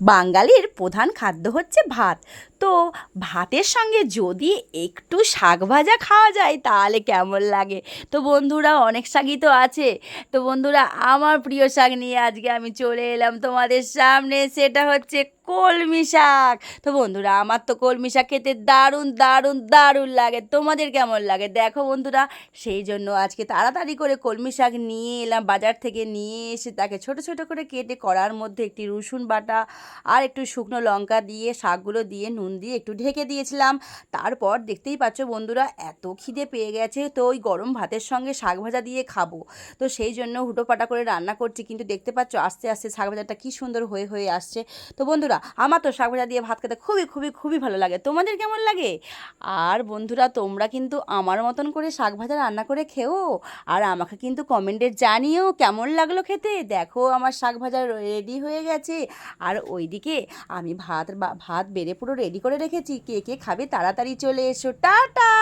বাঙালির প্রধান খাদ্য হচ্ছে ভাত। তো ভাতের সঙ্গে যদি একটু শাক ভাজা খাওয়া যায় তাহলে কেমন লাগে? তো বন্ধুরা, অনেক শাকই তো আছে। তো বন্ধুরা, আমার প্রিয় শাক নিয়ে আজকে আমি চলে এলাম তোমাদের সামনে, সেটা হচ্ছে কলমি শাক। তো বন্ধুরা, আমার তো কলমি শাক খেতে দারুণ দারুণ দারুণ লাগে। তোমাদের কেমন লাগে দেখো বন্ধুরা। সেই জন্য আজকে তাড়াতাড়ি করে কলমি শাক নিয়ে এলাম, বাজার থেকে নিয়ে এসে তাকে ছোট ছোট করে কেটে কড়ার মধ্যে একটি রসুন বাটা আর একটু শুকনো লঙ্কা দিয়ে শাকগুলো দিয়ে নুন দিয়ে একটু ঢেকে দিয়েছিলাম। তারপর দেখতেই পাচ্ছ বন্ধুরা, এত খিদে পেয়ে গেছে, তো ওই গরম ভাতের সঙ্গে শাক ভাজা দিয়ে খাবো। তো সেই জন্য হুটোপাটা করে রান্না করছি, কিন্তু দেখতে পাচ্ছ আস্তে আস্তে শাক ভাজাটা কী সুন্দর হয়ে হয়ে আসছে। তো বন্ধুরা, আমার তো শাক ভাজা দিয়ে ভাত খেতে খুবই খুবই খুবই ভালো লাগে। তোমাদের কেমন লাগে? আর বন্ধুরা, তোমরা কিন্তু আমার মতন করে শাক ভাজা রান্না করে খেও, আর আমাকে কিন্তু কমেন্টে জানিও কেমন লাগলো খেতে। দেখো আমার শাক ভাজা রেডি হয়ে গেছে, আর ওইদিকে আমি ভাত বেড়ে পুরো রেডি করে রেখেছি। কে কে খাবে তাড়াতাড়ি চলে এসো। টাটা।